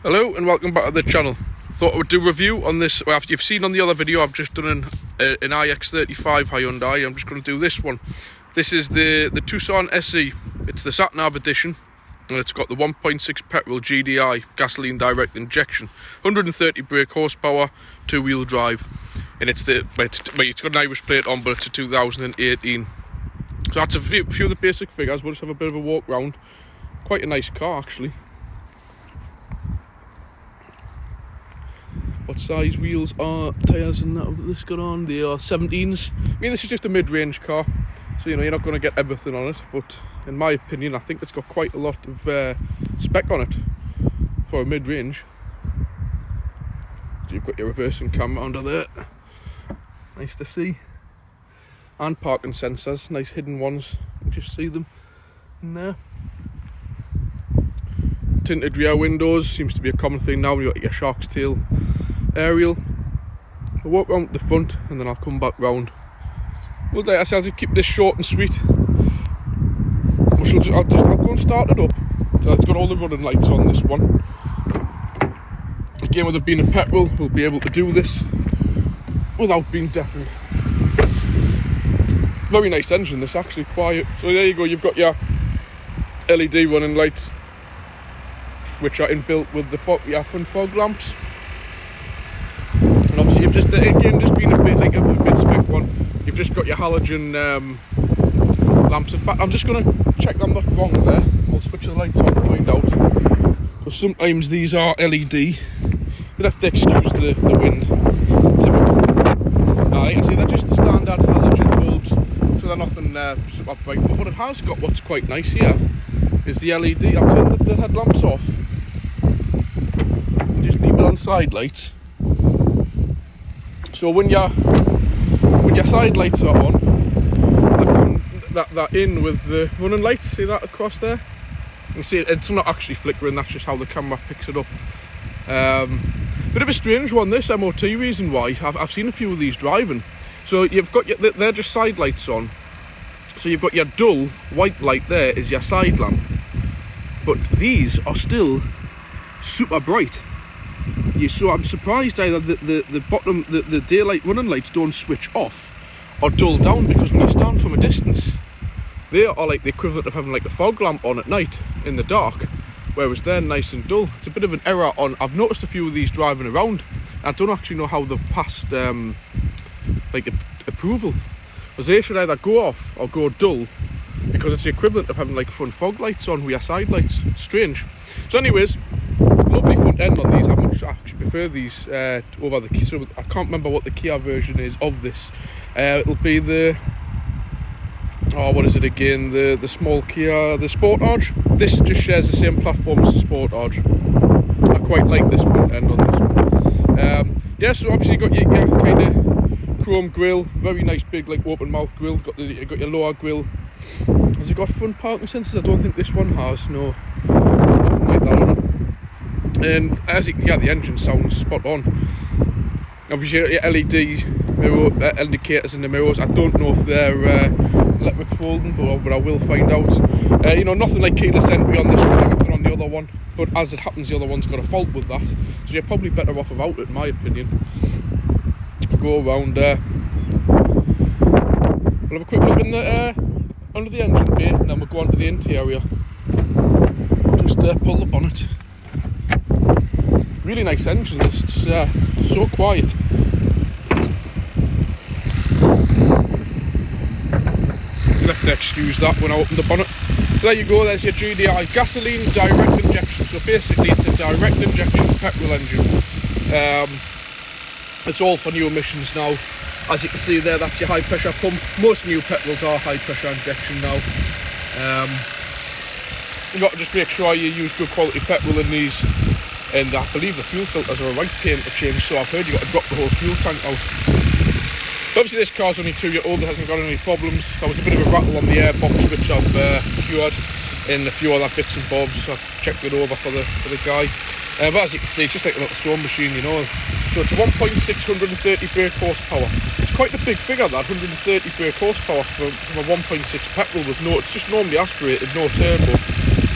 Hello and welcome back to the channel. Thought I would do a review on this. Well, after you've seen on the other video, I've just done an iX35 Hyundai. I'm just going to do this one. This is the Tucson SE. It's the sat-nav edition, and it's got the 1.6 petrol GDI gasoline direct injection, 130 brake horsepower, two-wheel drive, and it's got an Irish plate on, but it's a 2018. So that's a few of the basic figures. We'll just have a bit of a walk round. Quite a nice car, actually. What size wheels are tyres and that this got on? They are 17s. I mean, this is just a mid-range car, so you're not going to get everything on it, but in my opinion I think it's got quite a lot of spec on it for a mid-range. So you've got your reversing camera under there, nice to see, and parking sensors, nice hidden ones, you can just see them in there. Tinted rear windows seems to be a common thing now. You've got your shark's tail aerial. I'll walk round the front and then I'll come back round. Well, like I said, I'll just keep this short and sweet. I'll go and start it up. So it's got all the running lights on this one. Again, with it being a petrol, we'll be able to do this without being deafened. Very nice engine, this, actually quiet. So there you go, you've got your LED running lights, which are inbuilt with the front fog lamps. And obviously you've just been a bit like a mid-spec one. You've just got your halogen lamps. In fact, I'm just going to check I'm not wrong there. I'll switch the lights on to find out. So sometimes these are LED. You'll have to excuse the wind. I see they're just the standard halogen bulbs, so they're nothing super bright. But what it has got, what's quite nice here, is the LED. I'll turn the headlamps off and just leave it on side lights. So when your side lights are on, that in with the running lights, see that across there? You see it's not actually flickering, that's just how the camera picks it up. Bit of a strange one, this MOT reason why. I've seen a few of these driving. So you've got they're just side lights on. So you've got your dull white light there is your side lamp. But these are still super bright. So I'm surprised either the bottom, the daylight running lights don't switch off or dull down, because when you stand from a distance, they are like the equivalent of having like a fog lamp on at night in the dark, whereas they're nice and dull. It's a bit of an error on. I've noticed a few of these driving around. I don't actually know how they've passed like approval, because they should either go off or go dull, because it's the equivalent of having like front fog lights on with your side lights. It's strange. So anyways, lovely front end on these. I actually prefer these over the Kia. So I can't remember what the Kia version is of this. It'll be the, what is it again? The small Kia, the Sportage. This just shares the same platform as the Sportage. I quite like this front end on this one. Yeah, so obviously you got your kind of chrome grille, very nice big like open mouth grille. You got your lower grille. Has it got front parking sensors? I don't think this one has. No, nothing like that on it. And the engine sounds spot on. Obviously your LED mirror indicators in the mirrors. I don't know if they're electric folding, but I will find out. Nothing like keyless entry on this one like I've done on the other one, but as it happens the other one's got a fault with that, so you're probably better off without it in my opinion. I'll go around we'll have a quick look in the under the engine bay, and then we'll go on to the interior. I'll just pull the bonnet. Really nice engine, it's so quiet. You'll have to excuse that when I open the bonnet. So there you go, there's your GDI gasoline direct injection. So basically it's a direct injection petrol engine. It's all for new emissions now. As you can see there, that's your high pressure pump. Most new petrols are high pressure injection now. You've got to just make sure you use good quality petrol in these. And I believe the fuel filters are a right pain to change, so I've heard you've got to drop the whole fuel tank out. But obviously this car's only 2 years old, it hasn't got any problems. There was a bit of a rattle on the airbox, which I've cured, and a few other bits and bobs. I've checked it over for the guy. But as you can see, it's just like a little sewing machine, So it's a 1.6, 130 brake horsepower. It's quite a big figure, that, 130 brake horsepower from a 1.6 petrol with no, it's just normally aspirated, no turbo.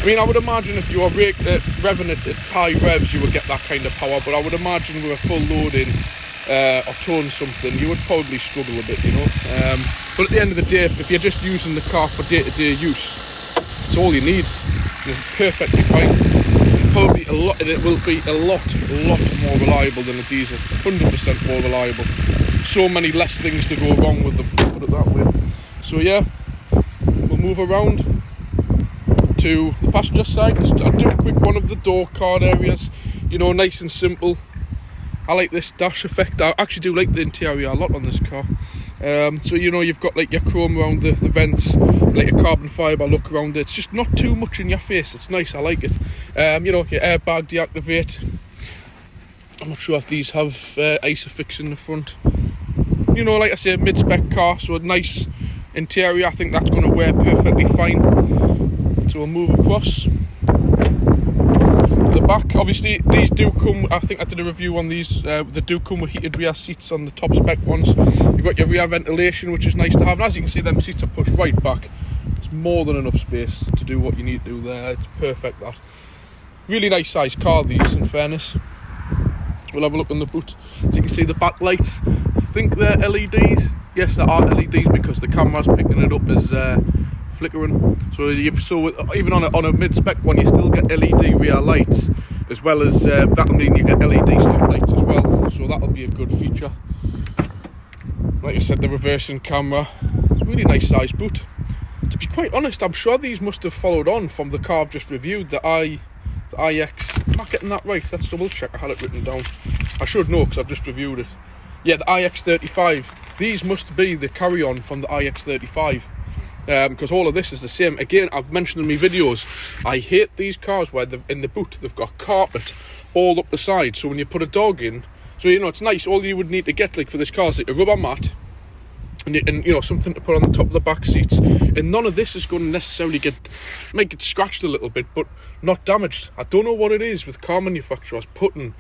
I mean, I would imagine if you were revving it at high revs, you would get that kind of power, but I would imagine with a full load in or towing something, you would probably struggle a bit, you know. But at the end of the day, if you're just using the car for day-to-day use, it's all you need. It's perfectly fine. Probably it will be a lot more reliable than a diesel. 100% more reliable. So many less things to go wrong with them, put it that way. So yeah, we'll move around to the passenger side. I'll do a quick one of the door card areas, you know, nice and simple. I like this dash effect. I actually do like the interior a lot on this car. So you know, you've got like your chrome around the vents, like a carbon fibre look around it. It's just not too much in your face. It's nice, I like it. You know, your airbag deactivate. I'm not sure if these have Isofix in the front. You know, like I say, mid-spec car, so a nice interior. I think that's going to wear perfectly fine. So we'll move across the back. Obviously, these do come, I think I did a review on these, they do come with heated rear seats on the top spec ones. You've got your rear ventilation, which is nice to have, and as you can see, them seats are pushed right back. It's more than enough space to do what you need to do there. It's perfect, that. Really nice size car, these, in fairness. We'll have a look on the boot. As you can see, the back lights, I think they're LEDs. Yes, they are LEDs because the camera's picking it up as flickering. So even on a mid-spec one, you still get LED rear lights, as well as that'll mean you get LED stop lights as well. So that'll be a good feature. Like I said, the reversing camera. It's a really nice size boot. To be quite honest, I'm sure these must have followed on from the car I've just reviewed, the iX. Am I getting that right? Let's double check. I had it written down. I should know because I've just reviewed it. Yeah, the iX35. These must be the carry-on from the iX35. Because all of this is the same. Again, I've mentioned in my videos, I hate these cars where in the boot they've got carpet all up the side. So when you put a dog in, so you know, it's nice. All you would need to get, like for this car, is like a rubber mat and you know, something to put on the top of the back seats. And none of this is going to necessarily might get scratched a little bit, but not damaged. I don't know what it is with car manufacturers putting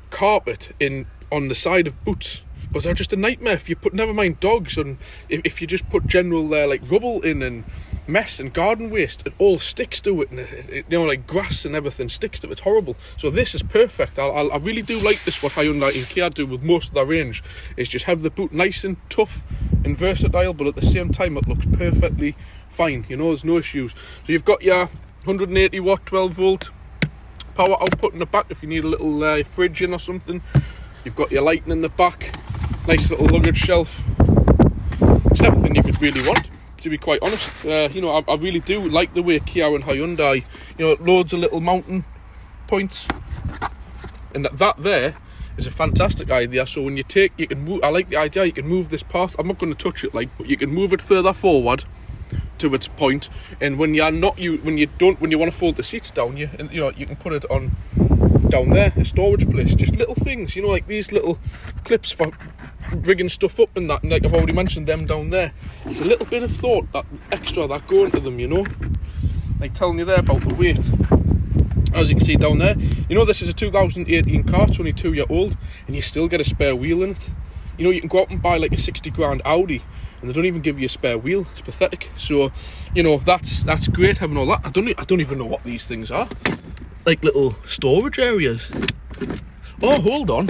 carpet in on the side of boots, because they're just a nightmare. If you put, never mind dogs, and if you just put general like rubble in and mess and garden waste, it all sticks to it, and it you know, like grass and everything sticks to it. It's horrible. So this is perfect. I really do like this. What Hyundai and Kia do with most of their range is just have the boot nice and tough and versatile, but at the same time it looks perfectly fine. You know, there's no issues. So you've got your 180 watt 12 volt power output in the back if you need a little fridge in or something. You've got your lighting in the back. Nice little luggage shelf. It's everything you could really want, to be quite honest. You know, I really do like the way Kia and Hyundai, you know, loads of little mountain points, and that there is a fantastic idea. So when you can move. I like the idea. You can move this part. I'm not going to touch it, but you can move it further forward to its point. And when you want to fold the seats down, you can put it on down there, a storage place. Just little things, you know, like these little clips for rigging stuff up and that, and like I've already mentioned them down there. It's a little bit of thought, that extra that go into them, you know, like telling you there about the weight. As you can see down there, you know, this is a 2018 car, it's only 2 years old, and you still get a spare wheel in it. You know, you can go out and buy like a 60 grand Audi and they don't even give you a spare wheel. It's pathetic. So, you know, that's great having all that. I don't even know what these things are. Like little storage areas. Oh, hold on,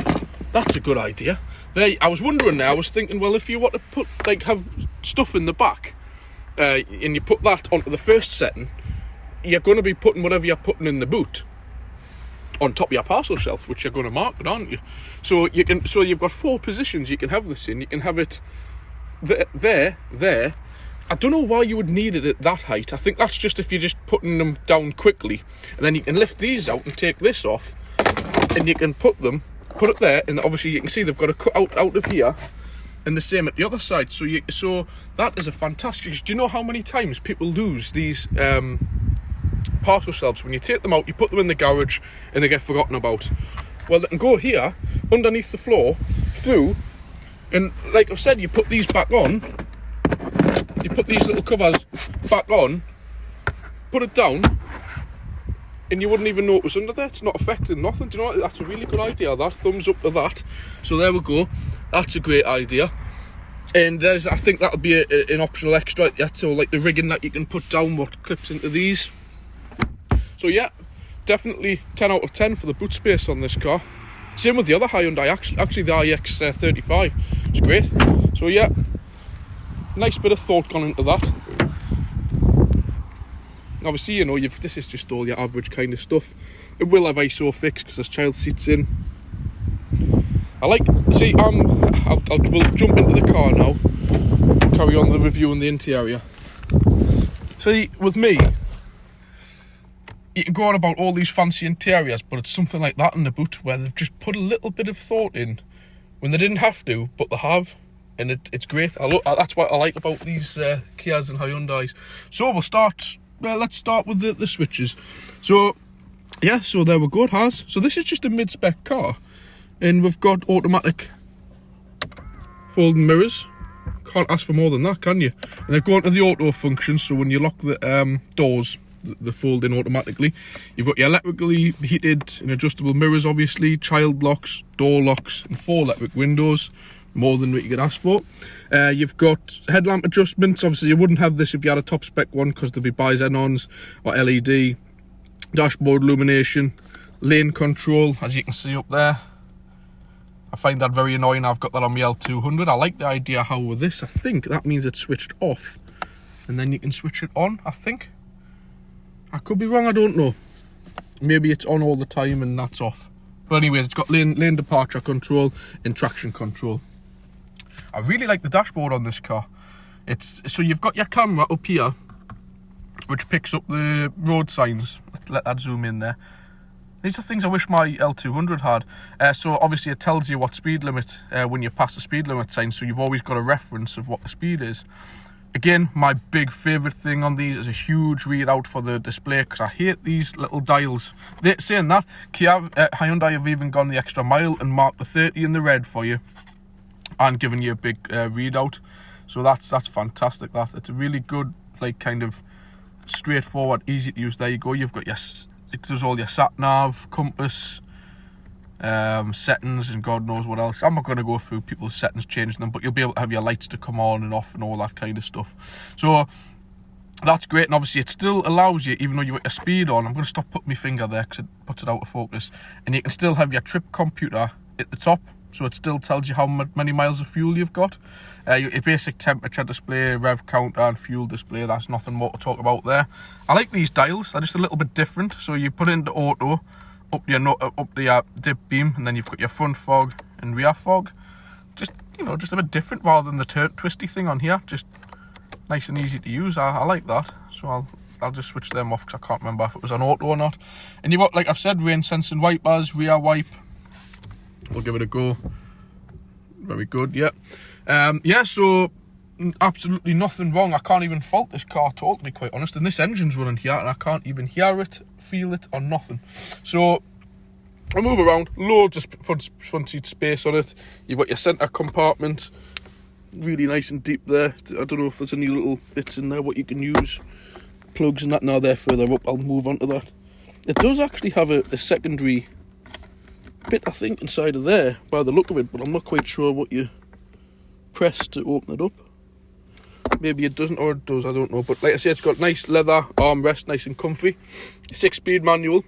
that's a good idea. There, I was wondering there, I was thinking, well, if you want to have stuff in the back, and you put that onto the first setting, you're going to be putting whatever you're putting in the boot on top of your parcel shelf, which you're going to mark it, aren't you? So you've got 4 positions you can have this in. You can have it there. I don't know why you would need it at that height. I think that's just if you're just putting them down quickly, and then you can lift these out and take this off, and you can put it there, and obviously you can see they've got a cut out of here, and the same at the other side. So that is a fantastic. Do you know how many times people lose these parcel shelves? When you take them out, you put them in the garage, and they get forgotten about. Well, they can go here underneath the floor through, and like I've said, you put these back on. You put these little covers back on, put it down, and you wouldn't even know it was under there. It's not affecting nothing. Do you know what? That's a really good idea. That thumbs up to that. So there we go. That's a great idea. And I think that'll be an optional extra. So like the rigging that you can put down, what clips into these. So yeah, definitely 10 out of 10 for the boot space on this car. Same with the other Hyundai, actually the iX35. It's great. So yeah, nice bit of thought gone into that. Obviously, you know, this is just all your average kind of stuff. It will have ISOFIX because there's child seats in. We'll jump into the car now, carry on the review in the interior. See, with me, you can go on about all these fancy interiors, but it's something like that in the boot where they've just put a little bit of thought in when they didn't have to, but they have, and it's great. That's what I like about these Kias and Hyundais. So let's start with the switches. So yeah, so there we go, it has. So this is just a mid-spec car, and we've got automatic folding mirrors. Can't ask for more than that, can you? And they're going to the auto function, so when you lock the doors, they fold in automatically. You've got your electrically heated and adjustable mirrors, obviously, child locks, door locks, and 4 electric windows. More than what you could ask for. You've got headlamp adjustments. Obviously, you wouldn't have this if you had a top spec one because there'd be bi-xenons or LED. Dashboard illumination, lane control, as you can see up there. I find that very annoying. I've got that on my L200. I like the idea how with this, I think that means it's switched off and then you can switch it on, I think. I could be wrong, I don't know. Maybe it's on all the time and that's off. But anyways, it's got lane departure control and traction control. I really like the dashboard on this car. So you've got your camera up here, which picks up the road signs. Let that zoom in there. These are things I wish my L200 had. So obviously it tells you what speed limit when you pass the speed limit sign, so you've always got a reference of what the speed is. Again, my big favourite thing on these is a huge readout for the display, because I hate these little dials. Saying that, Hyundai have even gone the extra mile and marked the 30 in the red for you and given you a big readout. So that's fantastic. It's a really good, like, kind of straightforward, easy to use. There you go. You've got it does all your sat nav, compass, settings, and God knows what else. I'm not going to go through people's settings, changing them, but you'll be able to have your lights to come on and off and all that kind of stuff. So that's great, and obviously it still allows you, even though you got your speed on, I'm going to stop putting my finger there because it puts it out of focus, and you can still have your trip computer at the top, so it still tells you how many miles of fuel you've got. Your basic temperature display, rev counter, and fuel display. That's nothing more to talk about there. I like these dials. They're just a little bit different. So you put it into auto, up the dip beam, and then you've got your front fog and rear fog. Just a bit different rather than the twisty thing on here. Just nice and easy to use. I like that. So I'll just switch them off because I can't remember if it was on auto or not. And you've got, like I've said, rain sensing wipers, rear wipe. We'll give it a go. Very good, yeah. So absolutely nothing wrong. I can't even fault this car at all, to be quite honest. And this engine's running here and I can't even hear it, feel it, or nothing. So I'll move around. Loads of front seat space on it. You've got your centre compartment, really nice and deep there. I don't know if there's any little bits in there what you can use, plugs and that. Now they're further up. I'll move on to that. It does actually have a secondary bit, I think, inside of there by the look of it, but I'm not quite sure what you press to open it up. Maybe it doesn't, or it does, I don't know. But like I say, it's got nice leather armrest, nice and comfy. 6-speed manual.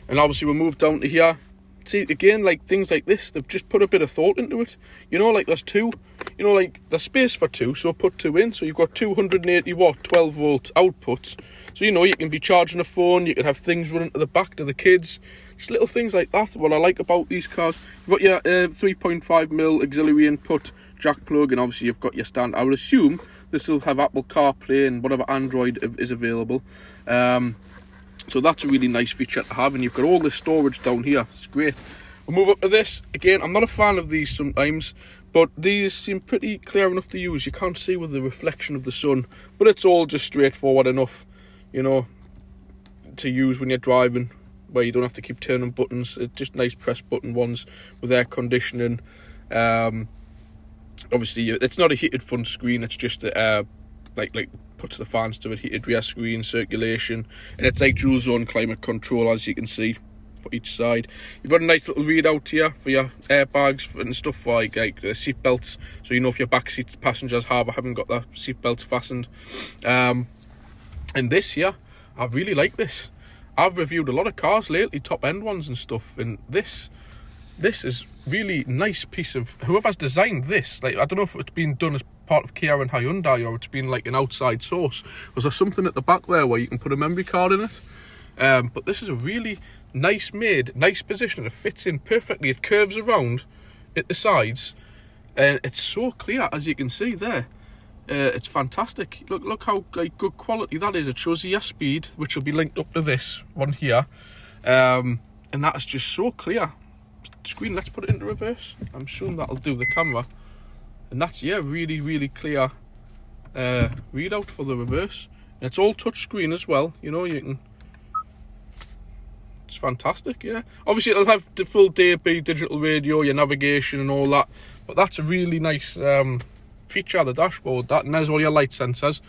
And obviously we'll move down to here. See, again, like things like this, they've just put a bit of thought into it. You know, like there's two, like there's space for two, so put two in. So you've got 280 watt, 12 volt outputs. So, you can be charging a phone, you could have things running to the back to the kids. Just little things like that, what I like about these cars. You've got your 3.5mm auxiliary input jack plug, and obviously you've got your stand. I would assume this will have Apple CarPlay and whatever Android is available. So that's a really nice feature to have, and you've got all this storage down here. It's great. We'll move up to this. Again, I'm not a fan of these sometimes, but these seem pretty clear enough to use. You can't see with the reflection of the sun, but it's all just straightforward enough, to use when you're driving, where you don't have to keep turning buttons. It's just nice press button ones with air conditioning. Obviously, it's not a heated front screen. It's just like puts the fans to it. Heated rear screen, circulation, and it's like dual zone climate control, as you can see, for each side. You've got a nice little readout here for your airbags and stuff, for like seat belts, so if your back seat passengers have or haven't got their seat belts fastened. And this here, I really like this. I've reviewed a lot of cars lately, top end ones and stuff, and this is really nice piece of, whoever's designed this, like, I don't know if it's been done as part of Kia and Hyundai, or it's been like an outside source. Was there something at the back there where you can put a memory card in it? But this is a really nice made, nice position. It fits in perfectly. It curves around at the sides, and it's so clear, as you can see there. It's fantastic. Look how like good quality that is. It shows you your speed, which will be linked up to this one here, and that is just so clear. Screen, let's put it into reverse. I'm sure that'll do the camera, and that's, yeah, really clear readout for the reverse. And it's all touch screen as well, you know, you can, it's fantastic. Yeah, obviously it'll have the full DAB digital radio, your navigation and all that, but that's a really nice feature of the dashboard, that, and there's all your light sensors.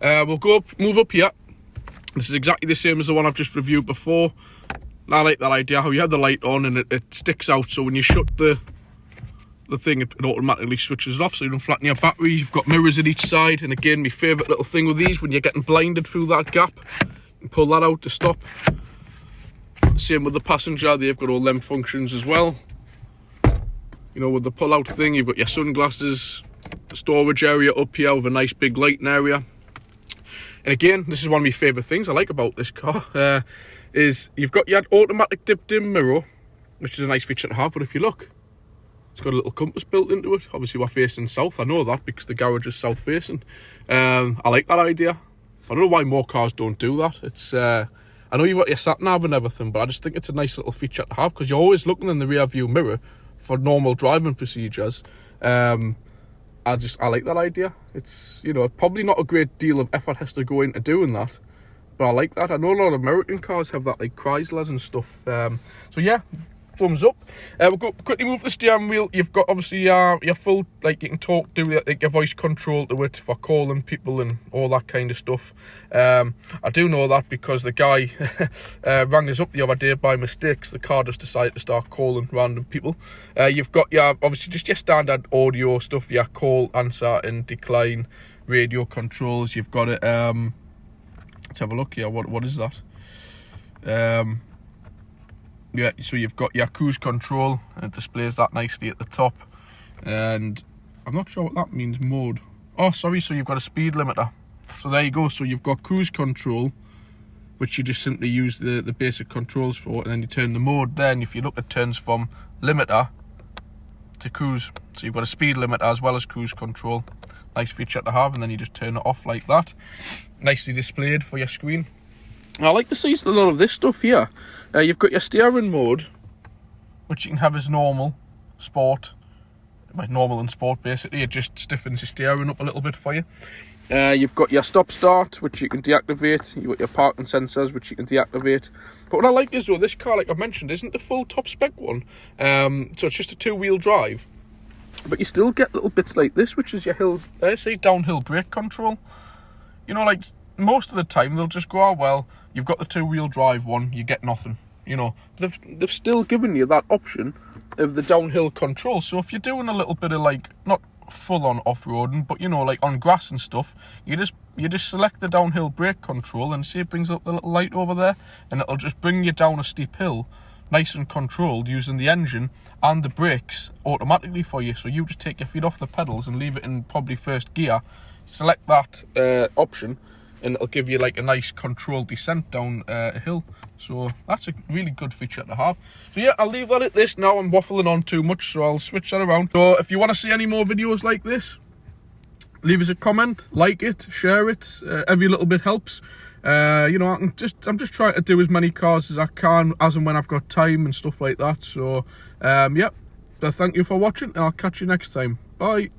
We'll move up here. This is exactly the same as the one I've just reviewed before. I like that idea, how you have the light on and it sticks out, so when you shut the thing, it automatically switches off, so you don't flatten your battery. You've got mirrors at each side, and again, my favourite little thing with these, when you're getting blinded through that gap, you pull that out to stop. Same with the passenger, they've got all them functions as well. You know, with the pull out thing, you've got your sunglasses, storage area up here with a nice big lighting area. And again, this is one of my favourite things I like about this car, is you've got your automatic dip dim mirror, which is a nice feature to have, but if you look, it's got a little compass built into it. Obviously we're facing south, I know that because the garage is south facing. I like that idea. I don't know why more cars don't do that. It's I know you've got your sat nav and everything, but I just think it's a nice little feature to have, because you're always looking in the rear view mirror for normal driving procedures. I like that idea. It's, you know, probably not a great deal of effort has to go into doing that, but I like that. I know a lot of American cars have that, like Chryslers and stuff. So yeah, thumbs up. We'll go quickly move the steering wheel. You've got obviously your full, like, you can talk, do like your voice control to it for calling people and all that kind of stuff. I do know that because the guy rang us up the other day by mistake. The car just decided to start calling random people. You've got your, obviously just your standard audio stuff, your call, answer and decline, radio controls. You've got it, let's have a look here. What is that? Yeah, so you've got your cruise control, and it displays that nicely at the top. And I'm not sure what that means, mode. Oh, sorry, so you've got a speed limiter. So there you go. So you've got cruise control, which you just simply use the basic controls for, and then you turn the mode. Then if you look, it turns from limiter to cruise. So you've got a speed limiter as well as cruise control. Nice feature to have, and then you just turn it off like that. Nicely displayed for your screen. I like to see a lot of this stuff here. You've got your steering mode, which you can have as normal, sport, like normal and sport basically. It just stiffens your steering up a little bit for you. You've got your stop start, which you can deactivate. You've got your parking sensors, which you can deactivate. But what I like is, though, this car, like I mentioned, isn't the full top spec one. So it's just a two-wheel drive. But you still get little bits like this, which is your downhill brake control. You know, like most of the time they'll just go, oh, well, you've got the two-wheel drive one, you get nothing. You know, they've still given you that option of the downhill control. So if you're doing a little bit of, like, not full-on off-roading, but, you know, like on grass and stuff, you just select the downhill brake control, and see it brings up the little light over there, and it'll just bring you down a steep hill, nice and controlled, using the engine and the brakes automatically for you. So you just take your feet off the pedals and leave it in probably first gear, select that option, and it'll give you like a nice controlled descent down a hill. So that's a really good feature to have. So yeah, I'll leave that at this now. I'm waffling on too much, so I'll switch that around. So if you want to see any more videos like this, leave us a comment, like it, share it. Every little bit helps. You know, I'm just trying to do as many cars as I can, as and when I've got time and stuff like that. So yeah, so thank you for watching, and I'll catch you next time. Bye.